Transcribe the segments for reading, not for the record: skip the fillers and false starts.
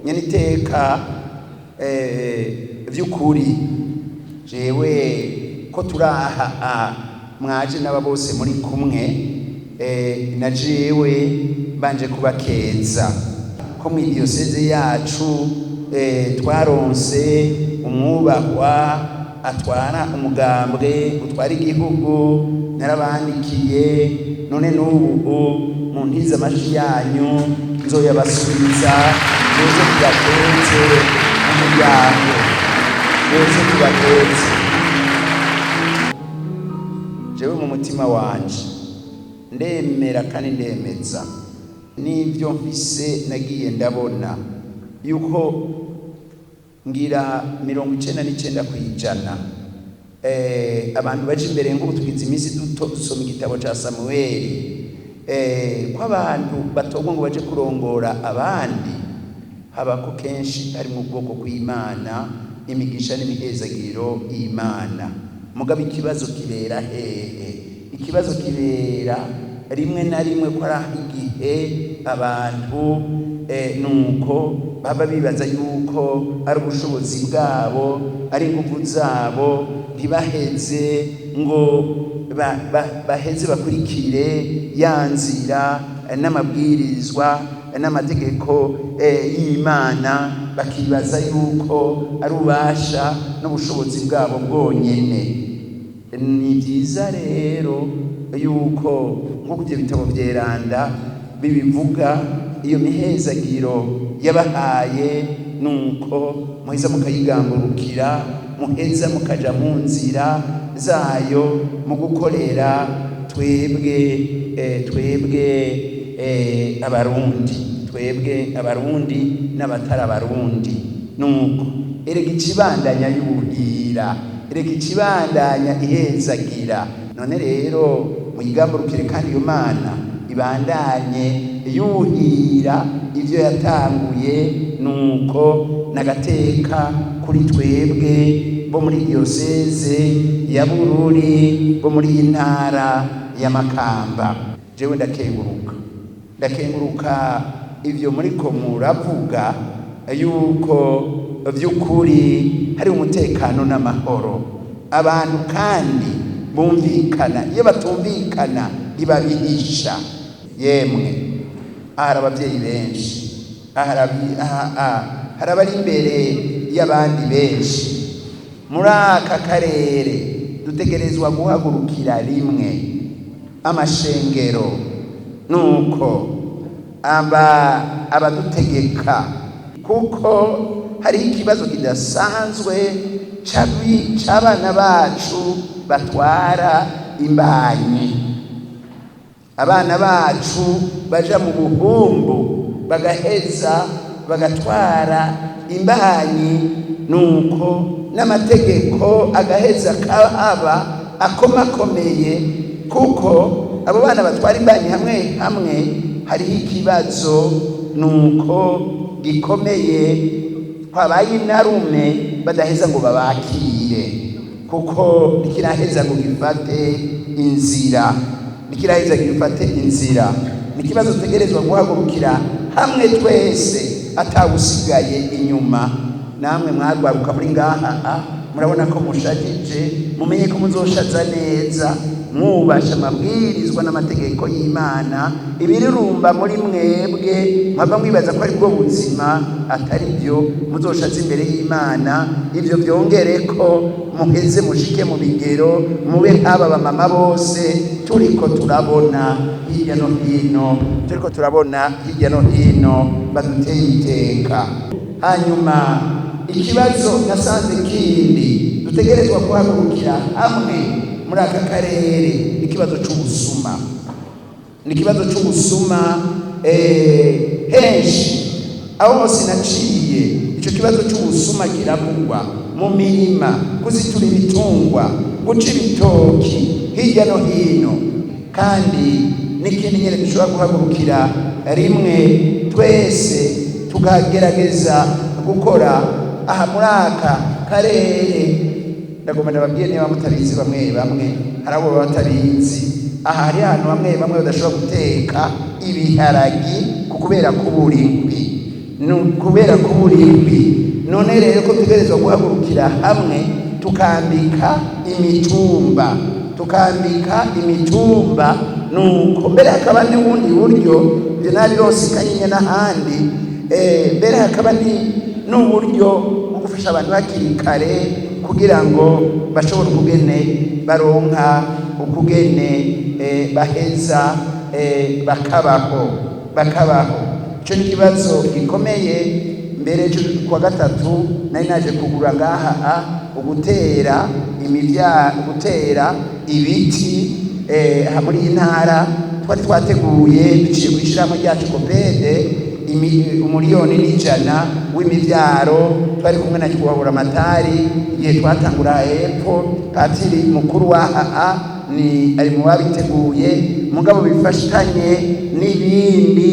nyeniteka vy'ukuri jewe ko turaha mwaje n'aba bose muri kumwe na jewe banje kubakeza ko mu diyoseze yacu twaronse umwubahwa atwara umugambwe utwara igihugu narabandikiye none n'ubu mu ntiza amaji yanyu nzoyabasubiza yose tubateze umuryango yose tubateze jewe mu mutima wanje ndemera kandi ndemeza n'ivyo mfise nagiye ndabona yuko ngira 99% abantu baje imbere ngo tugize imisi dusoma igitabo ca Samueli ko abantu batogwa ngo baje kurongora abandi habako kenshi ari mu bwoko kw'Imana imigisha n'imihezagiro y'Imana mugabe ikibazo kibera ikibazo kibera rimwe na rimwe ko ari igihe abantu nuko baba bibaza yuko ari ubushobozi bwabo ari ingufu zabo ntibaheze ngo baheze bakurikire yanzira n'amabwirizwa n'amategeko y'Imana bakibaza yuko ari ubasha n'ubushobozi bwabo bwonyene. Ni byiza rero yuko nk'uko ibyo bitabo vyeranda bibivuga iyo mihezagiro yabahaye nuko muheza mukayigamburukira muheza mukaja mu nzira zayo mu gukorera twebwe abarundi n'abatari abarundi nuko erega ikibandanya yuhira erega ikibandanya ihezagira none rero muyigamburukire kandi iyo Mana ibandanye yuhira ivyo yatanguye nuko nagateka kuri twebwe bo muri diyoseze ya Bururi bo muri intara ya Makamba. Jewe ndakenguruka ivyo muriko muravuga yuko vy'ukuri hari umutekano n'amahoro abantu kandi bumvikana iyo batumvikana ntibabihisha yemwe hari abavyeyi benshi hari abari imbere y'abandi benshi muri aka karere dutegerezwa guhagurukira rimwe amashengero nuko abadutegeka kuko hari ikibazo kidasanzwe c'abana bacu batwara imbanyi abana bacu baja mu buhumbu bagaheza bagatwara imbanyi nuko n'amategeko agaheza kahaba akomakomeye kuko abo bana batwara imbanyi hamwe hariho ikibazo nuko gikomeye kwabaye inarume badaheza ngo babakire kuko nikiraheza ngo gifate inzira nikibazo tegerezwa guhagurukira hamwe twese atawusigaye inyuma. Namwe mwarwaruka muri ngaha murabona ko mushajije mumenye ko muzoshaza neza mwubasha amabwirizwa n'amategeko y'Imana ibirirumba muri mwebwe mwaba mwibaza ko ari bwo buzima atari byo muzoshaza imbere y'Imana ivyo byongereko muheze mushike mu bigero mube nk'aba bamama bose turiko turabona hirya no hino baduteye iteka. Hanyuma ikibazo nasanze kindi dutegerezwa guhagurukira hamwe muri aka karere ikibazo c'ubusuma henshi aho hose naciye ico kibazo c'ubusuma kiravugwa mu mirima kuzitura ibitungwa guca ibitoki hirya no hino kandi n'ikindi nyene dushobora guhagurukira rimwe twese tukagerageza gukora aha muri aka karere. Ndagomba ndababwiye niba mutabizi bamwe hari abo batabizi aha hari ahantu bamwe badashobora guteka ibiharagi kubera ko uburindwi kubera kuburindwi. None rero ko tugerezwa guhagurukira hamwe tukambika imitumba nuko mbere hakaba n'ubundi buryo ibyo nabironse Kanyinya n'ahandi mbere hakaba n'uburyo bwo gufasha abantu bakiri kare kugira ngo bashobore ukugene baronka ukugene baheza bakabaho. Ico ni ikibazo gikomeye. Mbere kwa gatatu nari naje kugura ngaha ugutera ibiti muri intara twari twateguye duciye kwishiramo ryacu Kopede 1,100,000 w'imivyaro. Twari kumwe na Nyakubahwa Matari igihe twatangura hepfo. Patiri mukuru ni ari mu babiteguye mugabo bifashanye n'ibindi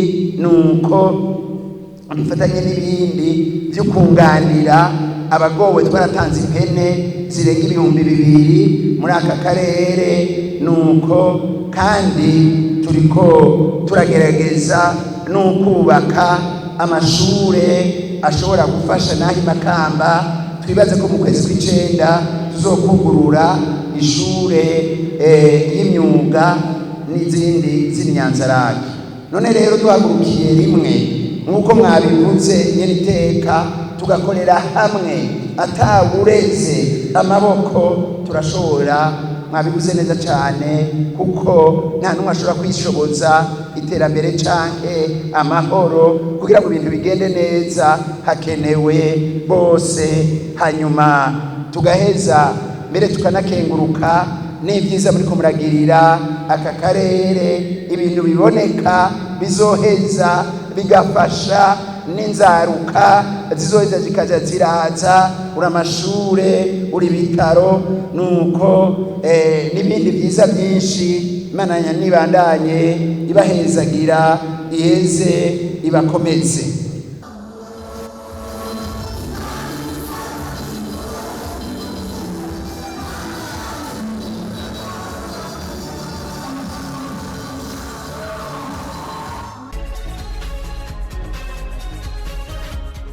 byo kunganira abagowe. Twaratanze impene zirenga 2,000 muri aka karere nuko kandi turiko turagerageza n'ukubaka amashure ashobora gufasha nahi Makamba. Twibaze ko mu kwezi kw'icenda tuzokugurura ishure y'imyuga n'izindi z'Inyanzarake. None rero duhagurukiye rimwe nk'uko mwabivuze nyene iteka tugakorera hamwe atawureze amaboko turashobora. Mwabivuze neza cyane kuko nta numwe ashobora kwishoboza iterambere canke amahoro. Kugira ngo ibintu bigende neza hakenewe bose, hanyuma tugaheza mbere tukanakenguruka n'ibyiza muri ko muragirira aka karere. Ibintu biboneka bizoheza bigafasha n'inzaruka zizoheza zikaja ziraza. Uri amashure, uri bitaro, nuko n'ibindi byiza byinshi. Imana nibandanye ibahezagira iheze ibakomeze.